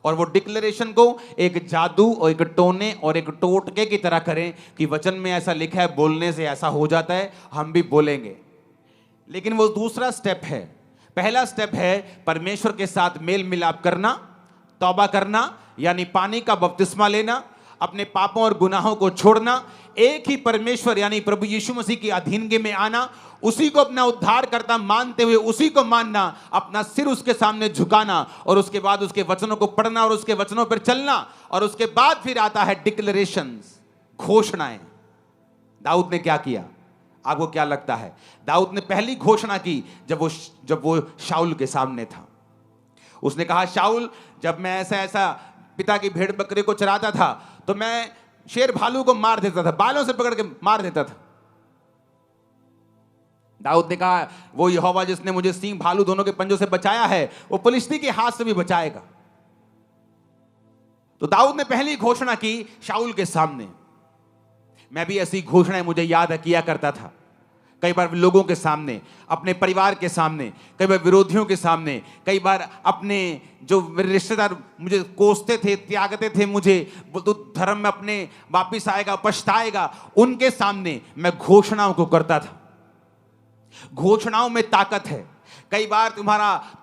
और वो डिक्लेरेशन को एक जादू और एक टोने और एक टोटके की तरह करें कि वचन में ऐसा लिखा है, बोलने से ऐसा हो जाता है, हम भी बोलेंगे। लेकिन वो दूसरा स्टेप है। पहला स्टेप है परमेश्वर के साथ मेल मिलाप करना, तौबा करना, यानी पानी का बपतिस्मा लेना, अपने पापों और गुनाहों को छोड़ना, एक ही परमेश्वर यानी प्रभु यीशु मसीह की अधीनगी में आना, उसी को अपना उद्धार करता मानते हुए उसी को मानना, अपना सिर उसके सामने झुकाना और उसके बाद उसके वचनों को पढ़ना और उसके वचनों पर चलना। और उसके बाद फिर आता है डिक्लेरेशंस, घोषणाएं। दाऊद ने क्या किया? आपको क्या लगता है? दाऊद ने पहली घोषणा की जब वो शाऊल के सामने था। उसने कहा, शाऊल, जब मैं ऐसा पिता की भेड़ बकरे को चराता था तो मैं शेर भालू को मार देता था, बालों से पकड़ के मार देता था। दाऊद ने कहा, वो यहोवा जिसने मुझे सिंह भालू दोनों के पंजों से बचाया है, वो फिलिस्ती के हाथ से भी बचाएगा। तो दाऊद ने पहली घोषणा की शाऊल के सामने। मैं भी ऐसी घोषणाएं मुझे याद किया करता था, कई बार लोगों के सामने, अपने परिवार के सामने, कई बार विरोधियों के सामने, कई बार अपने जो रिश्तेदार मुझे कोसते थे, त्यागते थे मुझे, तो धर्म में अपने वापिस आएगा, पछताएगा, उनके सामने मैं घोषणाओं को करता था। घोषणाओं में ताकत है। कई बार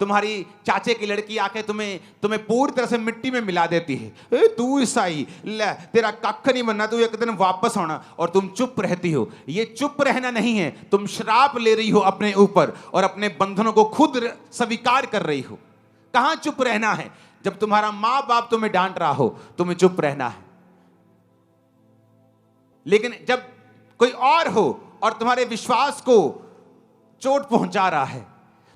तुम्हारी चाचे की लड़की आके तुम्हें पूरी तरह से मिट्टी में मिला देती है। ए तू ईसाई, ले तेरा कख नहीं बनना, तू एक दिन वापस आना, और तुम चुप रहती हो। ये चुप रहना नहीं है, तुम श्राप ले रही हो अपने ऊपर और अपने बंधनों को खुद स्वीकार कर रही हो। कहां चुप रहना है? जब तुम्हारा मां बाप तुम्हें डांट रहा हो, तुम्हें चुप रहना है। लेकिन जब कोई और हो और तुम्हारे विश्वास को चोट पहुंचा रहा है,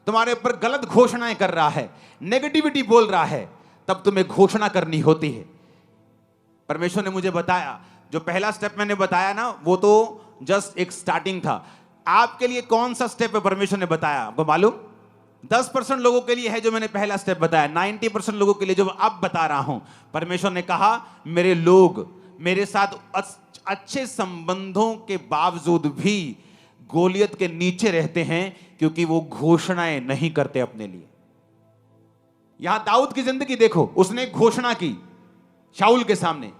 तुम्हारे ऊपर गलत घोषणाएं कर रहा है, नेगेटिविटी बोल रहा है, तब तुम्हें घोषणा करनी होती है। परमेश्वर ने मुझे बताया, जो पहला स्टेप मैंने बताया ना, वो तो जस्ट एक स्टार्टिंग था। आपके लिए कौन सा स्टेप है परमेश्वर ने बताया आपको मालूम? 10% लोगों के लिए है जो मैंने पहला स्टेप बताया, 90% लोगों के लिए जो अब बता रहा हूं। परमेश्वर ने कहा, मेरे लोग मेरे साथ अच्छे संबंधों के बावजूद भी गोलियत के नीचे रहते हैं, क्योंकि वो घोषणाएं नहीं करते अपने लिए। यहां दाऊद की जिंदगी देखो, उसने घोषणा की शाऊल के सामने।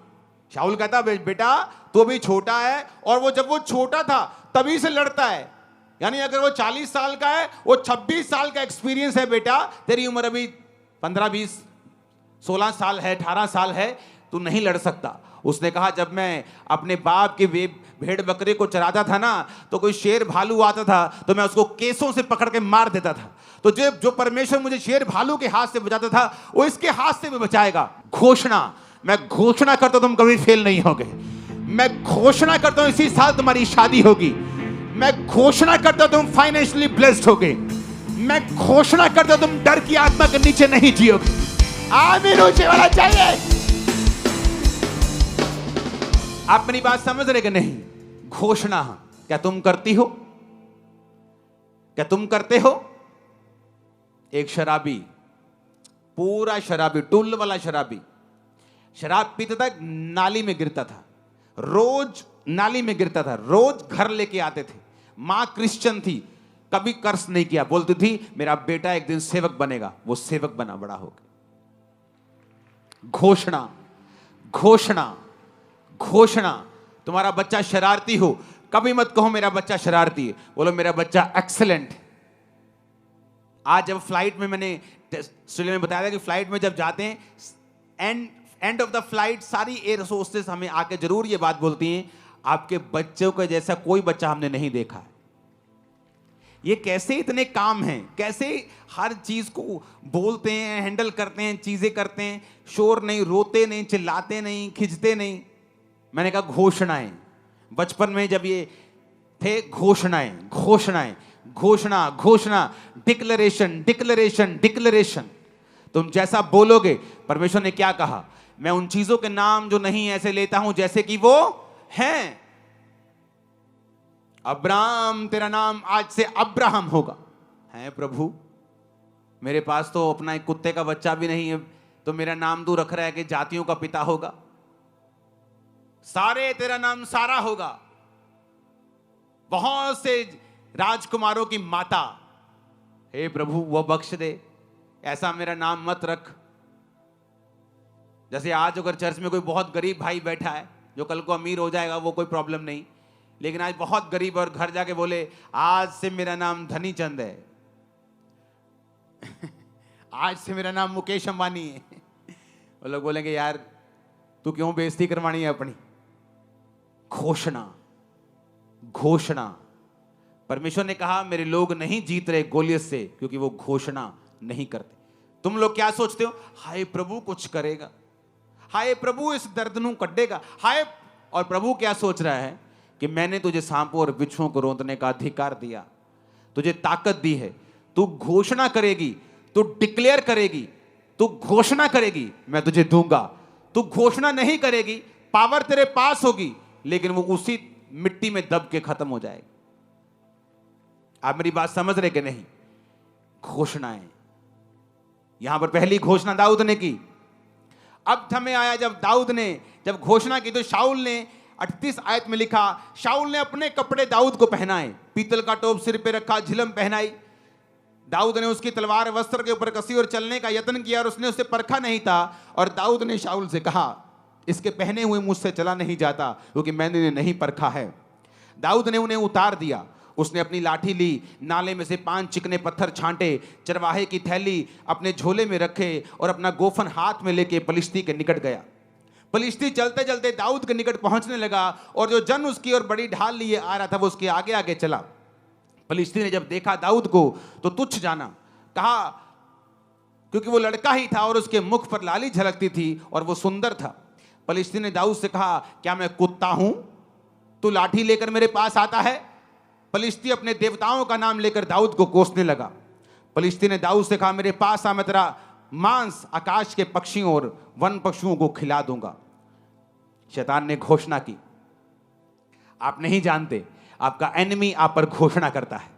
शाऊल कहता, बेटा तू अभी छोटा है, और वो जब वो छोटा था तभी से लड़ता है। यानी अगर वो 40 साल का है, वो 26 साल का एक्सपीरियंस है। बेटा तेरी उम्र अभी 15, 20, 16 साल है, 18 साल है, तू नहीं लड़ सकता। उसने कहा, जब मैं अपने बाप के भेड़ बकरे को चराता था ना, तो कोई शेर भालू आता था तो मैं उसको केसों से पकड़ के मार देता था। तो जो परमेश्वर मुझे शेर भालू के हाथ से बचाता था, वो इसके हाथ से भी बचाएगा। घोषणा, मैं घोषणा करता हूं तुम कभी फेल नहीं होगे। मैं घोषणा करता हूं इसी साल तुम्हारी शादी होगी। मैं घोषणा करता हूं तुम फाइनेंशियली ब्लेस्ड होगे। मैं घोषणा करता हूं तुम डर की आत्मा के नीचे नहीं जियोगे। आमीन ऊंचे वाला चाहिए। आप मेरी बात समझ रहे कि नहीं? घोषणा क्या तुम करती हो? क्या तुम करते हो? एक शराबी, पूरा शराबी, टुल्ल वाला शराबी, शराब पीता था, नाली में गिरता था, रोज नाली में गिरता था, रोज घर लेके आते थे। मां क्रिश्चियन थी, कभी कर्ज नहीं किया, बोलती थी मेरा बेटा एक दिन सेवक बनेगा। वो सेवक बना, बड़ा हो गया। घोषणा, घोषणा, घोषणा। तुम्हारा बच्चा शरारती हो, कभी मत कहो मेरा बच्चा शरारती है, बोलो मेरा बच्चा एक्सीलेंट है। आज जब फ्लाइट में, मैंने ऑस्ट्रेलिया में बताया था कि फ्लाइट में जब जाते हैं, एंड ऑफ द फ्लाइट सारी एयर होस्टेस हमें आके जरूर ये बात बोलती हैं, आपके बच्चों के जैसा कोई बच्चा हमने नहीं देखा है। ये कैसे इतने काम हैं, कैसे हर चीज को बोलते हैं, हैंडल करते हैं, चीजें करते हैं, शोर नहीं, रोते नहीं, चिल्लाते नहीं, खिंचते नहीं। मैंने कहा घोषणाएं। बचपन में जब ये थे, घोषणाएं, घोषणाएं, घोषणा, घोषणा, डिक्लेरेशन, डिक्लेरेशन, डिक्लेरेशन। तुम जैसा बोलोगे, परमेश्वर ने क्या कहा, मैं उन चीजों के नाम जो नहीं ऐसे लेता हूं जैसे कि वो हैं। अब्राहम, तेरा नाम आज से अब्राहम होगा। है प्रभु, मेरे पास तो अपना एक कुत्ते का बच्चा भी नहीं है, तो मेरा नाम तू रख रहा है कि जातियों का पिता होगा। सारे, तेरा नाम सारा होगा। बहुत से राजकुमारों की माता, हे प्रभु वो बख्श दे, ऐसा मेरा नाम मत रख। जैसे आज अगर चर्च में कोई बहुत गरीब भाई बैठा है, जो कल को अमीर हो जाएगा वो कोई प्रॉब्लम नहीं, लेकिन आज बहुत गरीब और घर जाके बोले आज से मेरा नाम धनी चंद है आज से मेरा नाम मुकेश अंबानी है वो लोग बोलेंगे यार तू क्यों बेइज्जती करवानी है अपनी। घोषणा, घोषणा। परमेश्वर ने कहा मेरे लोग नहीं जीत रहे गोलियत से क्योंकि वो घोषणा नहीं करते। तुम लोग क्या सोचते हो, हाय प्रभु कुछ करेगा, हाय प्रभु इस दर्द नू कड्डेगा, हाय। और प्रभु क्या सोच रहा है कि मैंने तुझे सांपों और बिच्छुओं को रोंदने का अधिकार दिया, तुझे ताकत दी है, तू घोषणा करेगी, तू डिक्लेयर करेगी, तू घोषणा करेगी, मैं तुझे दूंगा। तू घोषणा नहीं करेगी, पावर तेरे पास होगी, लेकिन वो उसी मिट्टी में दब के खत्म हो जाएगी। आप मेरी बात समझ रहे कि नहीं? घोषणाएं। यहां पर पहली घोषणा दाऊद ने की। अब समय आया जब दाऊद ने जब घोषणा की तो शाऊल ने 38 आयत में लिखा, शाऊल ने अपने कपड़े दाऊद को पहनाए, पीतल का टोप सिर पे रखा, झिलम पहनाई। दाऊद ने उसकी तलवार वस्त्र के ऊपर कसी और चलने का यत्न किया और उसने उसे परखा नहीं था। और दाऊद ने शाऊल से कहा इसके पहने हुए मुझसे चला नहीं जाता क्योंकि मैंने इन्हें नहीं परखा है। दाऊद ने उन्हें उतार दिया। उसने अपनी लाठी ली, नाले में से 5 चिकने पत्थर छांटे, चरवाहे की थैली अपने झोले में रखे और अपना गोफन हाथ में लेके पलिश्ती के निकट गया। पलिश्ती चलते चलते दाऊद के निकट पहुंचने लगा और जो जन उसकी ओर बड़ी ढाल लिए आ रहा था वो उसके आगे आगे चला। पलिश्ती ने जब देखा दाऊद को तो तुच्छ जाना, कहा क्योंकि वो लड़का ही था और उसके मुख पर लाली झलकती थी और वो सुंदर था। पलिश्ती ने दाऊद से कहा क्या मैं कुत्ता हूं, तू लाठी लेकर मेरे पास आता है? पलिश्ती अपने देवताओं का नाम लेकर दाऊद को कोसने लगा। पलिश्ती ने दाऊद से कहा मेरे पास आ, मैं तेरा मांस आकाश के पक्षियों और वन पशुओं को खिला दूंगा। शैतान ने घोषणा की। आप नहीं जानते, आपका एनिमी आप पर घोषणा करता है,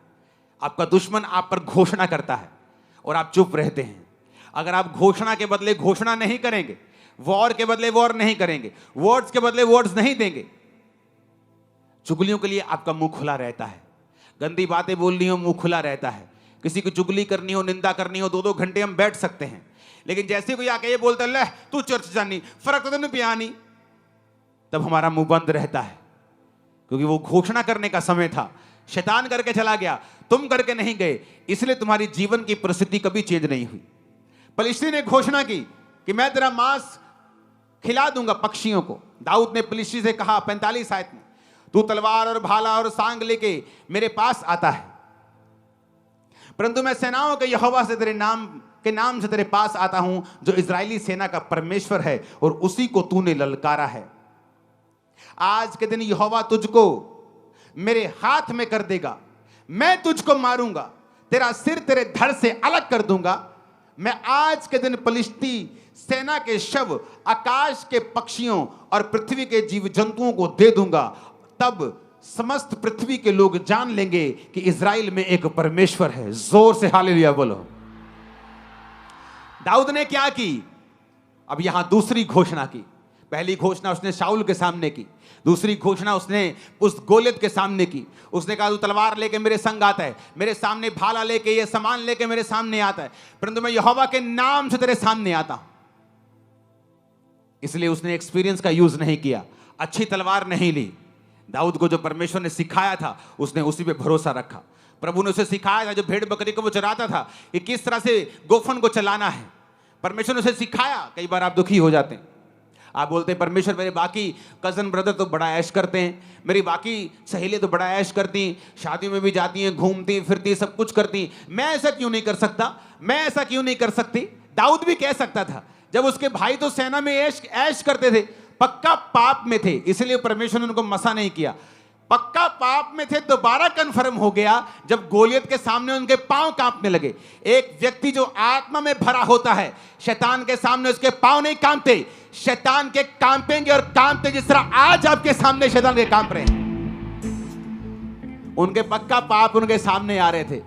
आपका दुश्मन आप पर घोषणा करता है और आप चुप रहते हैं। अगर आप घोषणा के बदले घोषणा नहीं करेंगे, वॉर के बदले वॉर नहीं करेंगे, वर्ड्स के बदले वर्ड्स नहीं देंगे, चुगलियों के लिए आपका मुंह खुला रहता है, गंदी बातें बोलनी हो मुंह खुला रहता है, किसी की चुगली करनी हो, निंदा करनी हो, 2-2 घंटे हम बैठ सकते हैं। लेकिन जैसे कोई आके ये बोलता है तू चर्च जानी, फर्क तो नहीं पियानी, तब हमारा मुंह बंद रहता है क्योंकि वो घोषणा करने का समय था। शैतान करके चला गया, तुम करके नहीं गए, इसलिए तुम्हारी जीवन की परिस्थिति कभी चेंज नहीं हुई। पलिश्ती ने घोषणा की कि मैं तेरा मांस खिला दूंगा पक्षियों को। दाऊद ने पलिश्ती से कहा 45 आयत में, तू तलवार और भाला और सांग लेके मेरे पास आता है, परंतु मैं सेनाओं के यहोवा से तेरे नाम से तेरे पास आता हूं, जो इजरायली सेना का परमेश्वर है, और उसी को तूने ललकारा है। आज के दिन यहोवा तुझको मेरे हाथ में कर देगा, मैं तुझको मारूंगा, तेरा सिर तेरे धड़ से अलग कर दूंगा। मैं आज के दिन पलिश्ती सेना के शव आकाश के पक्षियों और पृथ्वी के जीव जंतुओं को दे दूंगा। तब समस्त पृथ्वी के लोग जान लेंगे कि इज़राइल में एक परमेश्वर है। जोर से हालेलुया बोलो। दाऊद ने क्या की? अब यहां दूसरी घोषणा की। पहली घोषणा उसने शाऊल के सामने की, दूसरी घोषणा उसने उस गोलियत के सामने की। उसने कहा तू तलवार लेके मेरे संग आता है, मेरे सामने भाला लेके, ये सामान लेके मेरे सामने आता है, परंतु मैं यहोवा के नाम से तेरे सामने आता हूं। इसलिए उसने एक्सपीरियंस का यूज नहीं किया, अच्छी तलवार नहीं ली। दाऊद को जो परमेश्वर ने सिखाया था उसने उसी पे भरोसा रखा। प्रभु ने उसे सिखाया था, जो भेड़ बकरी को वो चराता था, कि किस तरह से गोफन को चलाना है। परमेश्वर ने उसे सिखाया। कई बार आप दुखी हो जाते हैं, आप बोलते हैं परमेश्वर मेरे बाकी कजन ब्रदर तो बड़ा ऐश करते हैं, मेरी बाकी सहेलियां तो बड़ा ऐश करती, शादियों में भी जाती हैं, घूमती फिरती, सब कुछ करती, मैं ऐसा क्यों नहीं कर सकता, मैं ऐसा क्यों नहीं कर सकती। दाऊद भी कह सकता था, जब उसके भाई तो सेना में ऐश करते थे, पक्का पाप में थे, इसलिए परमेश्वर ने उनको मसा नहीं किया। पक्का पाप में थे, दोबारा कंफर्म हो गया जब गोलियत के सामने उनके पांव कांपने लगे। एक व्यक्ति जो आत्मा में भरा होता है, शैतान के सामने उसके पांव नहीं कांपते, शैतान के कांपेंगे, और कांपते जिस तरह आज आपके सामने शैतान के कांप रहे हैं। उनके पक्का पाप उनके सामने आ रहे थे।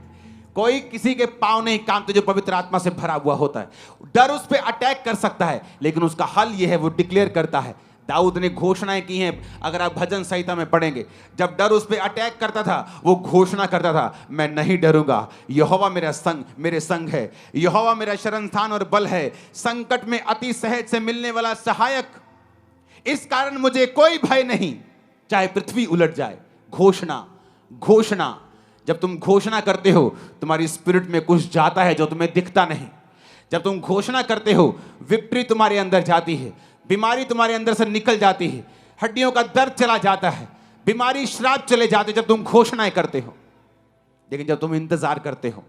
कोई किसी के पांव नहीं कांपते जो पवित्र आत्मा से भरा हुआ होता है। डर उस पर अटैक कर सकता है, लेकिन उसका हल यह है, वो डिक्लेयर करता है। दाऊद ने घोषणाएं की हैं, अगर आप भजन संहिता में पढ़ेंगे, जब डर उस पर अटैक करता था वो घोषणा करता था, मैं नहीं डरूंगा, यहोवा मेरे संग है, यहोवा मेरा शरण स्थान और बल है, संकट में अति सहज से मिलने वाला सहायक, इस कारण मुझे कोई भय नहीं, चाहे पृथ्वी उलट जाए। घोषणा जब तुम घोषणा करते हो, तुम्हारी स्पिरिट में कुछ जाता है जो तुम्हें दिखता नहीं। जब तुम घोषणा करते हो, विक्ट्री तुम्हारे अंदर जाती है, बीमारी तुम्हारे अंदर से निकल जाती है, हड्डियों का दर्द चला जाता है, बीमारी श्राप चले जाते जब तुम घोषणाएं करते हो। लेकिन जब तुम इंतजार करते हो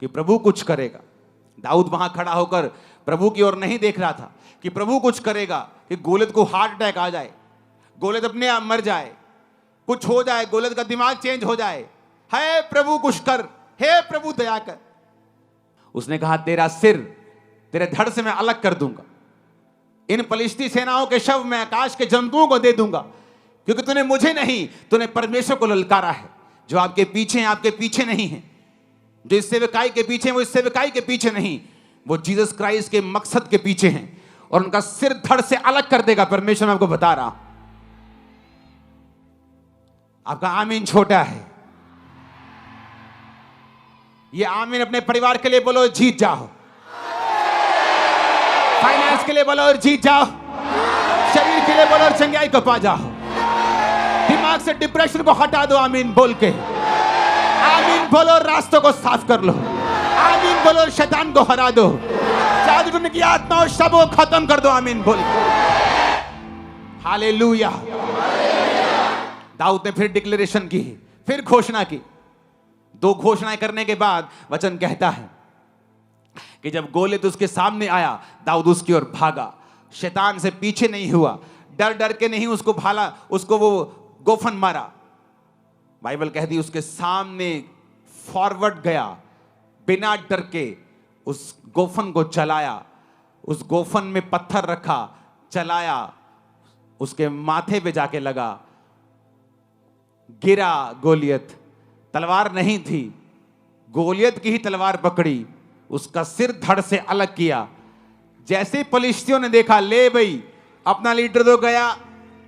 कि प्रभु कुछ करेगा, दाऊद वहां खड़ा होकर प्रभु की ओर नहीं देख रहा था कि प्रभु कुछ करेगा, कि गोलियत को हार्ट अटैक आ जाए, गोलियत अपने आप मर जाए, कुछ हो जाए, गोलियत का दिमाग चेंज हो जाए। हे प्रभु कुछ कर, हे प्रभु दया कर। उसने कहा तेरा सिर तेरे धड़ से मैं अलग कर दूंगा, इन पलिश्ती सेनाओं के शव मैं आकाश के जंतुओं को दे दूंगा, क्योंकि तूने मुझे नहीं, तूने परमेश्वर को ललकारा है। जो आपके पीछे हैं आपके पीछे नहीं है, जो इस सेवकाई के पीछे हैं वो इस सेवकाई के पीछे नहीं, वो जीसस क्राइस्ट के मकसद के पीछे हैं, और उनका सिर धड़ से अलग कर देगा परमेश्वर। मैं आपको बता रहा हूं। आपका आमीन छोटा है। ये आमीन अपने परिवार के लिए बोलो, जीत जाओ। फाइनेंस के लिए बोलो और जीत जाओ। शरीर के लिए बोलो और चंगाई को पा जाओ। दिमाग से डिप्रेशन को हटा दो आमीन बोल के। आमीन बोलो और रास्तों को साफ कर लो। आमीन बोलो और शैतान को हरा दो। जादू की आत्मा और सब को खत्म कर दो आमीन बोल के। हालेलुया। दाऊद ने फिर डिक्लेरेशन की, फिर घोषणा की। दो घोषणाएं करने के बाद वचन कहता है कि जब गोलियत उसके सामने आया, दाऊद उसकी ओर भागा, शैतान से पीछे नहीं हुआ, डर के नहीं उसको वो गोफन मारा। बाइबल कहती उसके सामने फॉरवर्ड गया, बिना डर के उस गोफन को चलाया, उस गोफन में पत्थर रखा, चलाया, उसके माथे पे जाके लगा, गिरा गोलियत। तलवार नहीं थी, गोलियत की ही तलवार पकड़ी, उसका सिर धड़ से अलग किया। जैसे पलिश्तियों ने देखा, ले भाई अपना लीडर तो गया,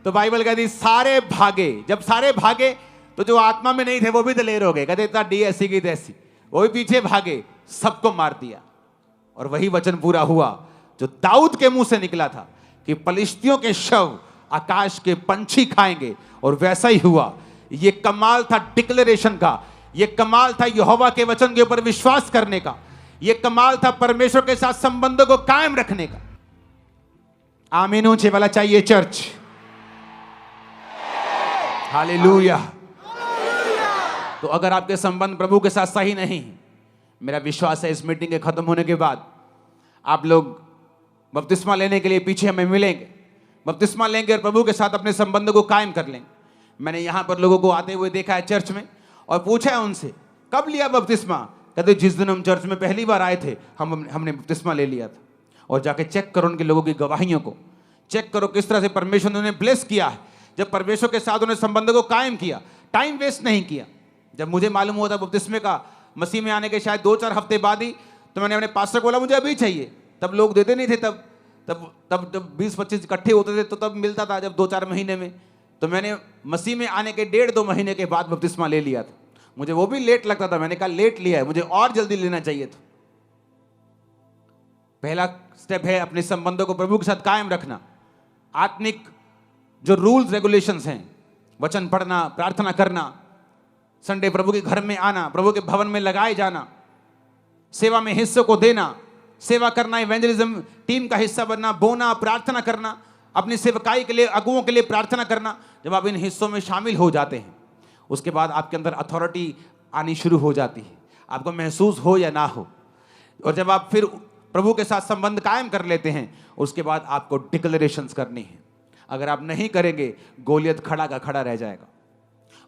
तो बाइबल कहती सारे भागे। जब सारे भागे तो जो आत्मा में नहीं थे वो भी दलेर हो गए, कहते इतना डी ऐसी की तैसी, वो भी पीछे भागे, सबको मार दिया। और वही वचन पूरा हुआ जो दाऊद के मुंह से निकला था कि पलिश्तियों के शव आकाश के पंछी खाएंगे, और वैसा ही हुआ। ये कमाल था डिक्लेरेशन का, ये कमाल था यहोवा के वचन के ऊपर विश्वास करने का, ये कमाल था परमेश्वर के साथ संबंधों को कायम रखने का। आमीन ऊंचे वाला चाहिए चर्च। हालेलुया। तो अगर आपके संबंध प्रभु के साथ सही नहीं, मेरा विश्वास है इस मीटिंग के खत्म होने के बाद आप लोग बपतिस्मा लेने के लिए पीछे हमें मिलेंगे, बपतिस्मा लेंगे और प्रभु के साथ अपने संबंध को कायम कर लेंगे। मैंने यहाँ पर लोगों को आते हुए देखा है चर्च में, और पूछा है उनसे कब लिया बपतिस्मा। कहते जिस दिन हम चर्च में पहली बार आए थे हमने बपतिस्मा ले लिया था। और जाके चेक करो उनके लोगों की गवाहियों को, चेक करो किस तरह से परमेश्वर ने उन्हें ब्लेस किया है। जब परमेश्वर के साथ उन्हें संबंध को कायम किया, टाइम वेस्ट नहीं किया। जब मुझे मालूम हुआ था बपतिस्मे का मसीह में आने के शायद 2-4 हफ्ते बाद ही, तो मैंने अपने पास्टर को बोला मुझे अभी चाहिए। तब लोग देते नहीं थे, तब 20-25 इकट्ठे होते थे तो तब मिलता था, जब 2-4 महीने में। तो मैंने मसीह में आने के 1.5-2 महीने के बाद बपतिस्मा ले लिया था। मुझे वो भी लेट लगता था, मैंने कहा लेट लिया है, मुझे और जल्दी लेना चाहिए था। पहला स्टेप है अपने संबंधों को प्रभु के साथ कायम रखना। आत्मिक जो रूल्स रेगुलेशंस हैं, वचन पढ़ना, प्रार्थना करना, संडे प्रभु के घर में आना, प्रभु के भवन में लगाए जाना, सेवा में हिस्सों को देना, सेवा करना, इवेंजलिज्म टीम का हिस्सा बनना, बोना, प्रार्थना करना, अपनी सेवकाई के लिए, अगुओं के लिए प्रार्थना करना। जब आप इन हिस्सों में शामिल हो जाते हैं, उसके बाद आपके अंदर अथॉरिटी आनी शुरू हो जाती है, आपको महसूस हो या ना हो। और जब आप फिर प्रभु के साथ संबंध कायम कर लेते हैं, उसके बाद आपको डिक्लेरेशंस करनी है। अगर आप नहीं करेंगे, गोलियत खड़ा का खड़ा रह जाएगा।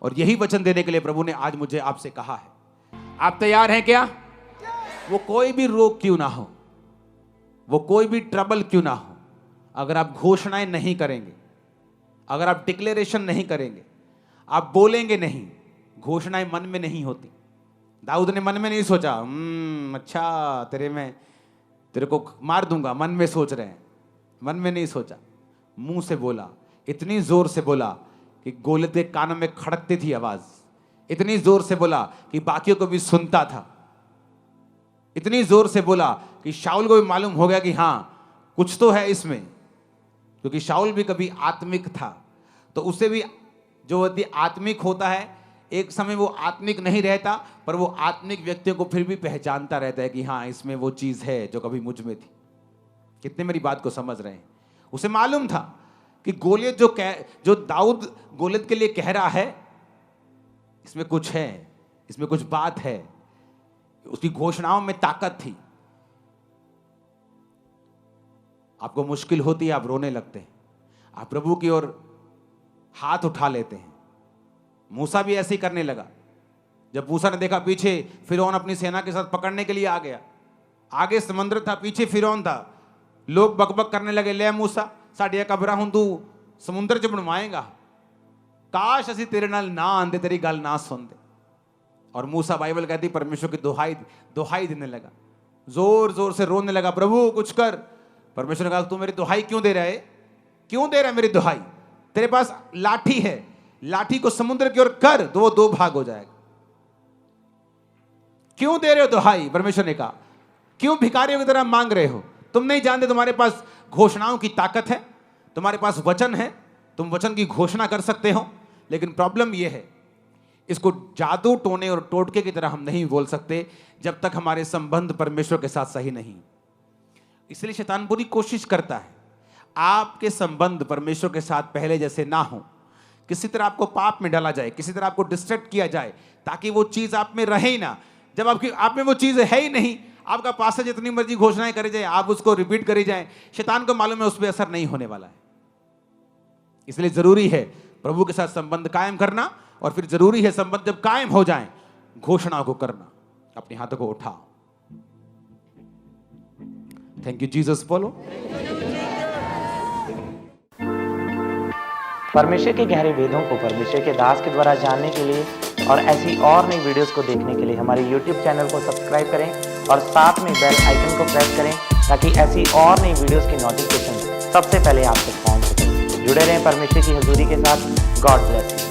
और यही वचन देने के लिए प्रभु ने आज मुझे आपसे कहा है। आप तैयार हैं क्या? वो कोई भी रोग क्यों ना हो, वो कोई भी ट्रबल क्यों ना हो, अगर आप घोषणाएं नहीं करेंगे, अगर आप डिक्लेरेशन नहीं करेंगे, आप बोलेंगे नहीं, घोषणाएं मन में नहीं होती। दाऊद ने मन में नहीं सोचा अच्छा तेरे को मार दूंगा, मन में सोच रहे हैं, मन में नहीं सोचा, मुंह से बोला, इतनी जोर से बोला कि गोलियत के कानों में खड़कती थी आवाज, इतनी जोर से बोला कि बाकियों को भी सुनता था, इतनी जोर से बोला कि शाऊल को भी मालूम हो गया कि हाँ कुछ तो है इसमें, क्योंकि शाऊल भी कभी आत्मिक था। तो उसे भी जो आत्मिक होता है, एक समय वो आत्मिक नहीं रहता, पर वो आत्मिक व्यक्तियों को फिर भी पहचानता रहता है कि हाँ इसमें वो चीज है जो कभी मुझ में थी। कितने मेरी बात को समझ रहे हैं? उसे मालूम था कि गोलियत जो दाऊद गोलियत के लिए कह रहा है, इसमें कुछ है, इसमें कुछ बात है। उसकी घोषणाओं में ताकत थी। आपको मुश्किल होती है, आप रोने लगते हैं, आप प्रभु की ओर हाथ उठा लेते हैं। मूसा भी ऐसे ही करने लगा। जब मूसा ने देखा पीछे फिरौन अपनी सेना के साथ पकड़ने के लिए आ गया, आगे समुद्र था, पीछे फिरौन था, लोग बकबक करने लगे, ले मूसा साडिया कबरा हूं तू समुद्र च बनवाएगा, काश असी तेरे नाल ना आंदे, तेरी गल ना सुनते। और मूसा, बाइबल कहती, परमेश्वर की दुहाई देने लगा, जोर जोर से रोने लगा, प्रभु कुछ कर। परमेश्वर ने कहा तू मेरी दुहाई क्यों दे रहा है, क्यों दे रहा है मेरी दुहाई? तेरे पास लाठी है, लाठी को समुद्र की ओर कर तो वो 2 भाग हो जाएगा। क्यों दे रहे हो दुहाई? परमेश्वर ने कहा क्यों भिखारियों की तरह मांग रहे हो? तुम नहीं जानते तुम्हारे पास घोषणाओं की ताकत है, तुम्हारे पास वचन है, तुम वचन की घोषणा कर सकते हो। लेकिन प्रॉब्लम यह है, इसको जादू टोने और टोटके की तरह हम नहीं बोल सकते जब तक हमारे संबंध परमेश्वर के साथ सही नहीं। इसलिए शैतान पूरी कोशिश करता है आपके संबंध परमेश्वर के साथ पहले जैसे ना हो, किसी तरह आपको पाप में डाला जाए, किसी तरह आपको डिस्ट्रैक्ट किया जाए, ताकि वो चीज आप में रहे ही ना। जब आप में वो चीज है ही नहीं, आपका पास्टर जितनी मर्जी घोषणाएं करी जाए, आप उसको रिपीट करी जाए, शैतान को मालूम है उस पर असर नहीं होने वाला है। इसलिए जरूरी है प्रभु के साथ संबंध कायम करना, और फिर जरूरी है संबंध जब कायम हो जाए घोषणा को करना। अपने हाथों को उठाओ। Thank you Jesus. बोलो। परमेश्वर के गहरे वेदों को परमेश्वर के दास के द्वारा जानने के लिए और ऐसी और नई वीडियोस को देखने के लिए हमारे YouTube चैनल को सब्सक्राइब करें और साथ में बेल आइकन को प्रेस करें, ताकि ऐसी और नई वीडियोस की नोटिफिकेशन सबसे पहले आप तक पहुंच सके। जुड़े रहें परमेश्वर की हजूरी के साथ। God bless you.